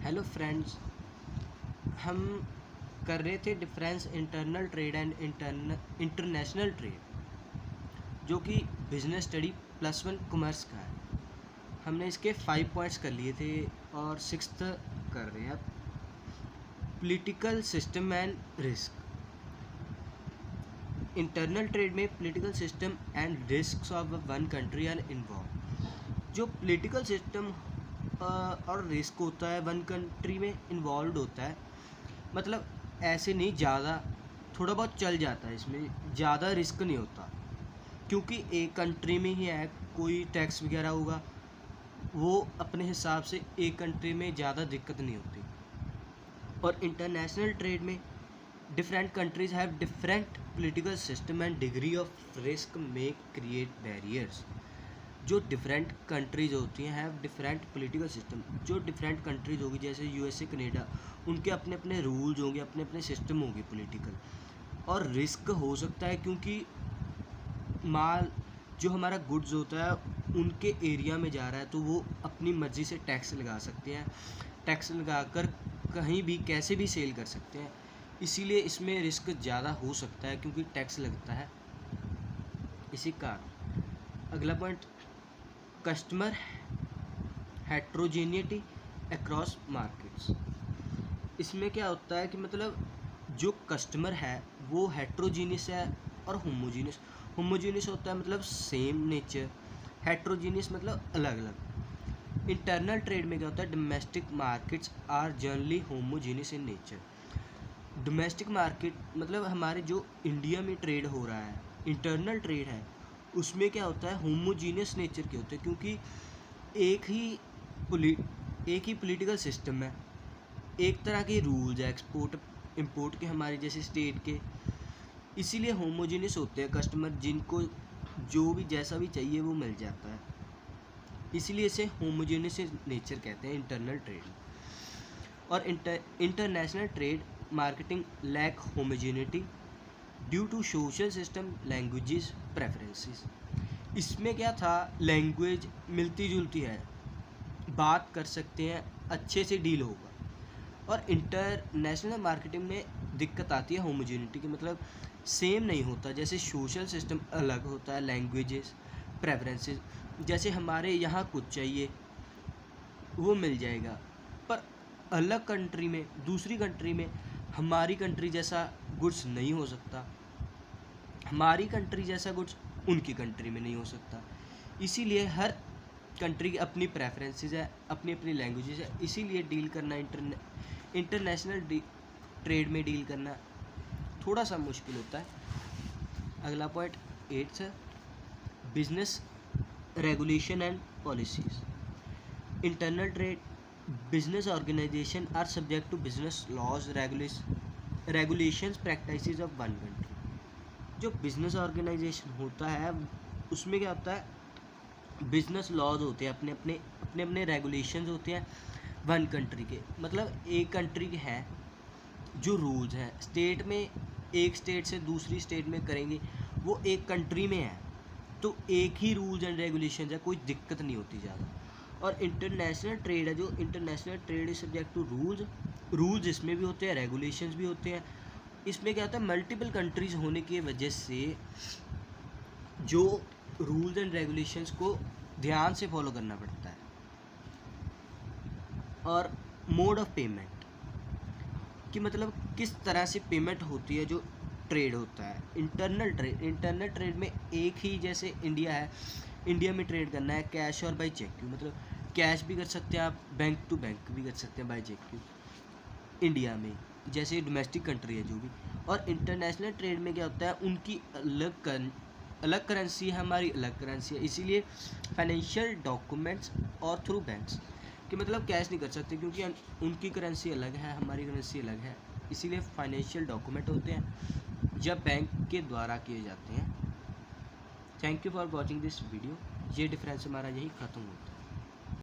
Hello friends, हम कर रहे थे difference internal trade and international trade, जो कि बिजनेस स्टडी +1 कॉमर्स का है। हमने इसके 5 पॉइंट्स कर लिए थे और 6th कर रहे हैं अब। Political system and risk. Internal trade में political system and risk of one country are involve. जो पॉलिटिकल सिस्टम और रिस्क होता है वन कंट्री में इन्वॉल्व होता है, मतलब ऐसे नहीं, ज़्यादा थोड़ा बहुत चल जाता है, इसमें ज़्यादा रिस्क नहीं होता क्योंकि एक कंट्री में ही है, कोई टैक्स वगैरह होगा वो अपने हिसाब से एक कंट्री में ज़्यादा दिक्कत नहीं होती। और इंटरनेशनल ट्रेड में different countries have different political system and degree of risk में क्रिएट बैरियर्स। जो डिफरेंट कंट्रीज होती हैं हैव डिफरेंट पॉलिटिकल सिस्टम। जो डिफरेंट कंट्रीज होगी जैसे यूएसए, कनाडा, उनके अपने अपने रूल्स होंगे, अपने अपने सिस्टम होंगे पॉलिटिकल। और रिस्क हो सकता है क्योंकि माल जो हमारा गुड्स होता है उनके एरिया में जा रहा है, तो वो अपनी मर्ज़ी से टैक्स लगा सकते हैं, टैक्स लगाकर कहीं भी कैसे भी सेल कर सकते हैं। इसीलिए इसमें रिस्क ज़्यादा हो सकता है क्योंकि टैक्स लगता है इसी का। अगला point, customer heterogeneity across markets. इसमें क्या होता है कि मतलब जो कस्टमर है वो हेट्रोजीनियस है और होमोजीनियस होता है मतलब सेम नेचर, हेट्रोजीनियस मतलब अलग अलग। इंटरनल ट्रेड में क्या होता है, domestic markets are generally homogeneous in nature. Domestic market मतलब हमारे जो इंडिया में ट्रेड हो रहा है, इंटरनल ट्रेड है, उसमें क्या होता है होमोजीनियस नेचर के होते हैं क्योंकि एक ही पॉलिटिकल सिस्टम है, एक तरह के रूल्स है एक्सपोर्ट इंपोर्ट के हमारे जैसे स्टेट के। इसीलिए होमोजीनियस होते हैं कस्टमर, जिनको जो भी जैसा भी चाहिए वो मिल जाता है, इसीलिए इसे होमोजीनियस नेचर कहते हैं इंटरनल ट्रेड। और international trade marketing lack homogeneity due to social system, languages, preferences. इसमें क्या था, लैंग्वेज मिलती जुलती है, बात कर सकते हैं, अच्छे से डील होगा। और इंटरनेशनल मार्केटिंग में दिक्कत आती है होमोजेनिटी की, मतलब सेम नहीं होता, जैसे सोशल सिस्टम अलग होता है, लैंग्वेजेस, प्रेफरेंसेस। जैसे हमारे यहाँ कुछ चाहिए वो मिल जाएगा, पर अलग कंट्री में, दूसरी कंट्री में हमारी कंट्री जैसा गुड्स नहीं हो सकता, हमारी कंट्री जैसा गुड्स उनकी कंट्री में नहीं हो सकता। इसीलिए हर कंट्री की अपनी प्रेफरेंसेस है, अपनी अपनी लैंग्वेजेस है, इसीलिए डील करना इंटरनेशनल ट्रेड में डील करना थोड़ा सा मुश्किल होता है। अगला पॉइंट 8 है, business regulation and policies. Internal trade business organisation are subject to business laws, regulations, practices of one country. जो बिजनेस ऑर्गेनाइजेशन होता है उसमें क्या होता है, बिजनेस लॉज होते हैं, अपने अपने रेगुलेशंस होते हैं वन कंट्री के। मतलब एक कंट्री के हैं जो रूल्स हैं, स्टेट में एक स्टेट से दूसरी स्टेट में करेंगे, वो एक कंट्री में है तो एक ही रूल्स एंड रेगुलेशंस है, कोई दिक्कत नहीं होती ज़्यादा। और इंटरनेशनल ट्रेड है, जो international trade is subject to rules इसमें भी होते हैं, रेगुलेशंस भी होते हैं। इसमें क्या होता है, मल्टीपल कंट्रीज होने की वजह से जो रूल्स एंड रेगुलेशंस को ध्यान से फॉलो करना पड़ता है। और मोड ऑफ पेमेंट कि मतलब किस तरह से पेमेंट होती है, जो ट्रेड होता है इंटरनल ट्रेड में एक ही, जैसे इंडिया है, इंडिया में ट्रेड करना है कैश और बाई चेक क्यू, मतलब कैश भी कर सकते हैं आप, बैंक टू बैंक भी कर सकते हैं बाई चेक क्यू इंडिया में, जैसे डोमेस्टिक कंट्री है जो भी। और इंटरनेशनल ट्रेड में क्या होता है, उनकी अलग करेंसी है, हमारी अलग करेंसी है, इसीलिए फाइनेंशियल डॉक्यूमेंट्स और थ्रू बैंक्स कि मतलब कैश नहीं कर सकते क्योंकि उनकी करेंसी अलग है, हमारी करेंसी अलग है, इसीलिए फाइनेंशियल डॉक्यूमेंट होते हैं जब बैंक के द्वारा किए जाते हैं। Thank you for watching this video. ये डिफरेंस हमारा यही ख़त्म होता है।